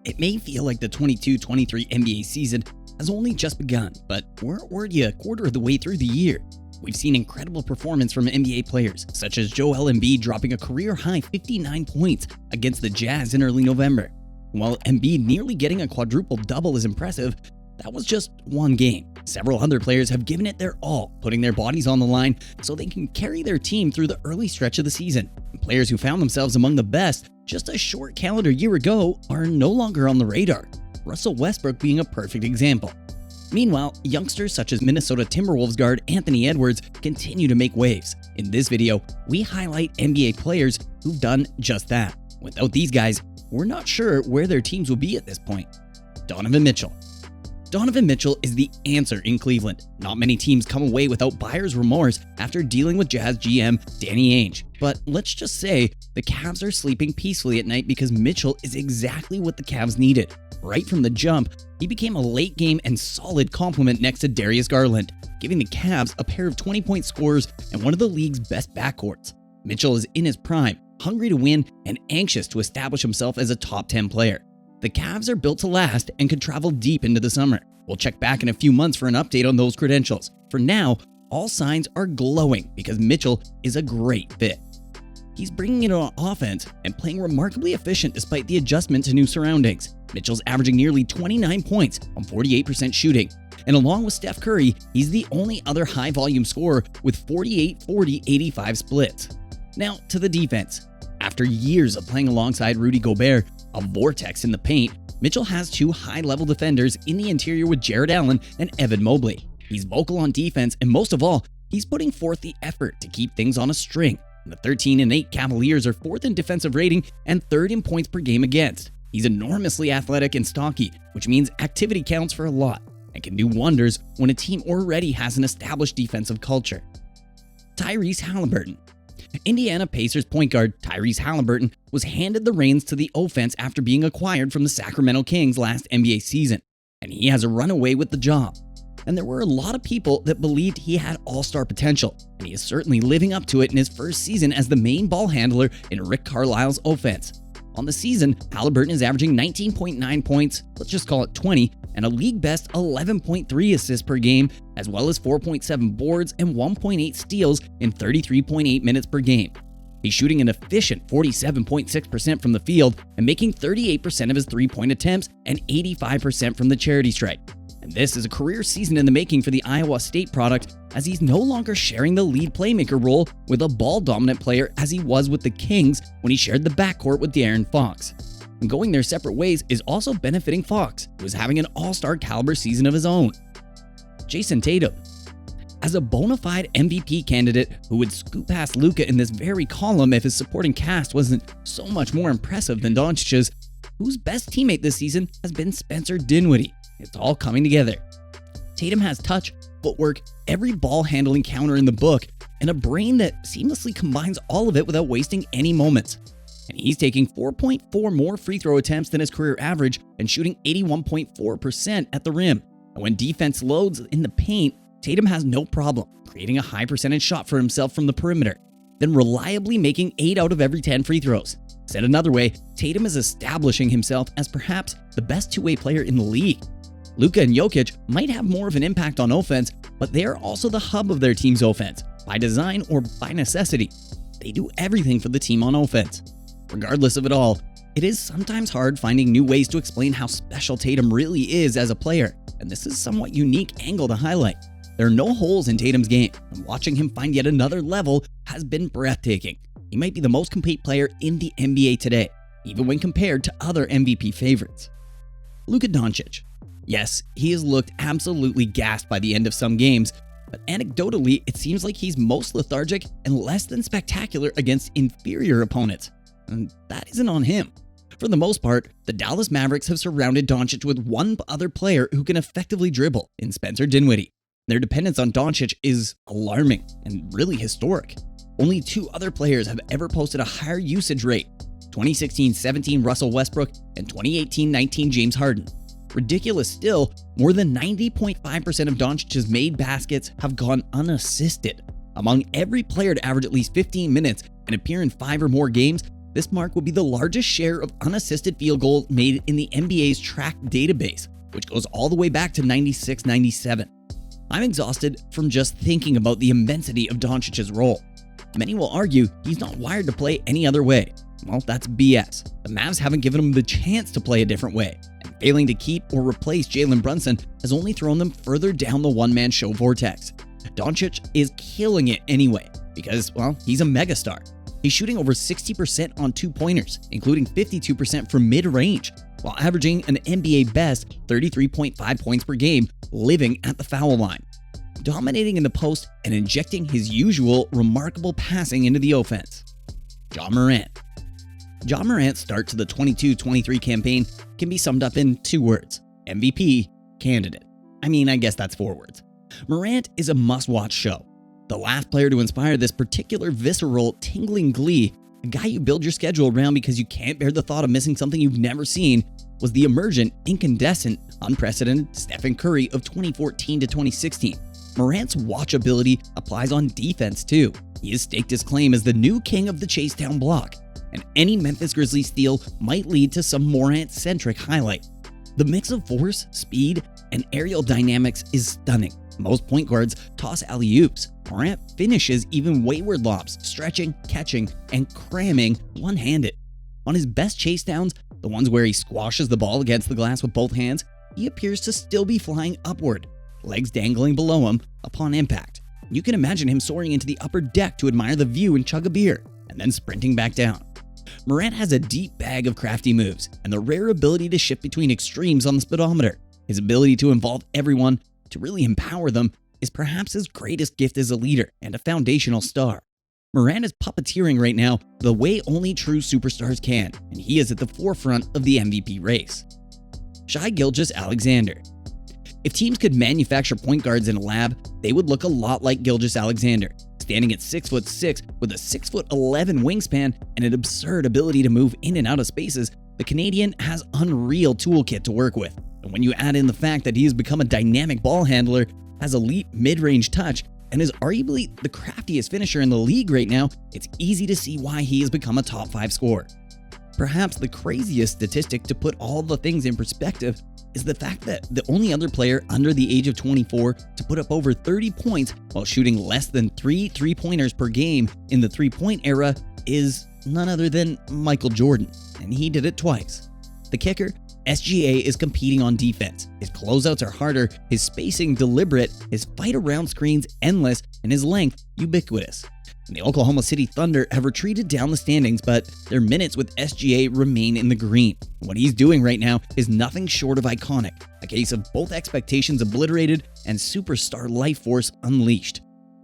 It may feel like the 22-23 NBA season has only just begun, but we're already a quarter of the way through the year. We've seen incredible performance from NBA players, such as Joel Embiid dropping a career-high 59 points against the Jazz in early November. While Embiid nearly getting a quadruple-double is impressive, that was just one game. Several other players have given it their all, putting their bodies on the line so they can carry their team through the early stretch of the season. And players who found themselves among the best just a short calendar year ago are no longer on the radar, Russell Westbrook being a perfect example. Meanwhile, youngsters such as Minnesota Timberwolves guard Anthony Edwards continue to make waves. In this video, we highlight NBA players who've done just that. Without these guys, we're not sure where their teams will be at this point. Donovan Mitchell. Donovan Mitchell is the answer in Cleveland. Not many teams come away without buyer's remorse after dealing with Jazz GM Danny Ainge. But let's just say the Cavs are sleeping peacefully at night because Mitchell is exactly what the Cavs needed. Right from the jump, he became a late game and solid complement next to Darius Garland, giving the Cavs a pair of 20-point scorers and one of the league's best backcourts. Mitchell is in his prime, hungry to win and anxious to establish himself as a top 10 player. The Cavs are built to last and could travel deep into the summer. We'll check back in a few months for an update on those credentials. For now, all signs are glowing because Mitchell is a great fit. He's bringing it on offense and playing remarkably efficient despite the adjustment to new surroundings. Mitchell's averaging nearly 29 points on 48% shooting. And along with Steph Curry, he's the only other high-volume scorer with 48-40-85 splits. Now to the defense. After years of playing alongside Rudy Gobert, a vortex in the paint, Mitchell has two high-level defenders in the interior with Jared Allen and Evan Mobley. He's vocal on defense, and most of all, he's putting forth the effort to keep things on a string. The 13-8 Cavaliers are 4th in defensive rating and 3rd in points per game against. He's enormously athletic and stocky, which means activity counts for a lot and can do wonders when a team already has an established defensive culture. Tyrese Halliburton. Indiana Pacers point guard Tyrese Halliburton was handed the reins to the offense after being acquired from the Sacramento Kings last NBA season, and he has run away with the job. And there were a lot of people that believed he had all-star potential, and he is certainly living up to it in his first season as the main ball handler in Rick Carlisle's offense. On the season, Halliburton is averaging 19.9 points, let's just call it 20, and a league-best 11.3 assists per game, as well as 4.7 boards and 1.8 steals in 33.8 minutes per game. He's shooting an efficient 47.6% from the field and making 38% of his three-point attempts and 85% from the charity stripe. And this is a career season in the making for the Iowa State product, as he's no longer sharing the lead playmaker role with a ball-dominant player as he was with the Kings when he shared the backcourt with De'Aaron Fox. And going their separate ways is also benefiting Fox, who is having an all-star caliber season of his own. Jason Tatum. As a bona fide MVP candidate who would scoot past Luka in this very column if his supporting cast wasn't so much more impressive than Doncic's, whose best teammate this season has been Spencer Dinwiddie. It's all coming together. Tatum has touch, footwork, every ball handling counter in the book, and a brain that seamlessly combines all of it without wasting any moments. And he's taking 4.4 more free throw attempts than his career average and shooting 81.4% at the rim. And when defense loads in the paint, Tatum has no problem creating a high percentage shot for himself from the perimeter, then reliably making 8 out of every 10 free throws. Said another way, Tatum is establishing himself as perhaps the best two-way player in the league. Luka and Jokic might have more of an impact on offense, but they are also the hub of their team's offense, by design or by necessity. They do everything for the team on offense. Regardless of it all, it is sometimes hard finding new ways to explain how special Tatum really is as a player, and this is a somewhat unique angle to highlight. There are no holes in Tatum's game, and watching him find yet another level has been breathtaking. He might be the most complete player in the NBA today, even when compared to other MVP favorites. Luka Doncic. Yes, he has looked absolutely gassed by the end of some games, but anecdotally, it seems like he's most lethargic and less than spectacular against inferior opponents. And that isn't on him. For the most part, the Dallas Mavericks have surrounded Doncic with one other player who can effectively dribble in Spencer Dinwiddie. Their dependence on Doncic is alarming and really historic. Only 2 other players have ever posted a higher usage rate: 2016-17 Russell Westbrook and 2018-19 James Harden. Ridiculous still, more than 90.5% of Doncic's made baskets have gone unassisted. Among every player to average at least 15 minutes and appear in 5 or more games, This mark would be the largest share of unassisted field goals made in the NBA's track database, which goes all the way back to 96-97. I'm exhausted from just thinking about the immensity of Doncic's role. Many will argue he's not wired to play any other way. Well, that's BS. The Mavs haven't given him the chance to play a different way, and failing to keep or replace Jalen Brunson has only thrown them further down the one-man show vortex. Doncic is killing it anyway, because, well, he's a megastar. He's shooting over 60% on two-pointers, including 52% from mid-range, while averaging an NBA best 33.5 points per game, living at the foul line, dominating in the post and injecting his usual remarkable passing into the offense. Ja Morant. Ja Morant's start to the 22-23 campaign can be summed up in 2 words: MVP candidate. I guess that's 4 words. Morant is a must-watch show. The last player to inspire this particular visceral, tingling glee, a guy you build your schedule around because you can't bear the thought of missing something you've never seen, was the emergent, incandescent, unprecedented Stephen Curry of 2014 to 2016. Morant's watchability applies on defense too. He has staked his claim as the new king of the chase-down block, and any Memphis Grizzlies steal might lead to some Morant-centric highlight. The mix of force, speed, and aerial dynamics is stunning. Most point guards toss alley-oops. Morant finishes even wayward lobs, stretching, catching, and cramming one-handed. On his best chase downs, the ones where he squashes the ball against the glass with both hands, he appears to still be flying upward, legs dangling below him upon impact. You can imagine him soaring into the upper deck to admire the view and chug a beer, and then sprinting back down. Morant has a deep bag of crafty moves and the rare ability to shift between extremes on the speedometer. His ability to involve everyone, to really empower them, is perhaps his greatest gift as a leader and a foundational star. Morant is puppeteering right now the way only true superstars can, and he is at the forefront of the MVP race. Shai Gilgeous-Alexander. If teams could manufacture point guards in a lab, they would look a lot like Gilgeous-Alexander, standing at 6'6" with a 6'11" wingspan and an absurd ability to move in and out of spaces. The Canadian has unreal toolkit to work with, and when you add in the fact that he has become a dynamic ball handler, has elite mid-range touch, and is arguably the craftiest finisher in the league right now, it's easy to see why he has become a top 5 scorer. Perhaps the craziest statistic to put all the things in perspective is the fact that the only other player under the age of 24 to put up over 30 points while shooting less than 3 3-pointers per game in the 3-point era is none other than Michael Jordan, and he did it twice. The kicker? SGA is competing on defense. His closeouts are harder, his spacing deliberate, his fight around screens endless, and his length ubiquitous. And the Oklahoma City Thunder have retreated down the standings, but their minutes with SGA remain in the green. What he's doing right now is nothing short of iconic, a case of both expectations obliterated and superstar life force unleashed.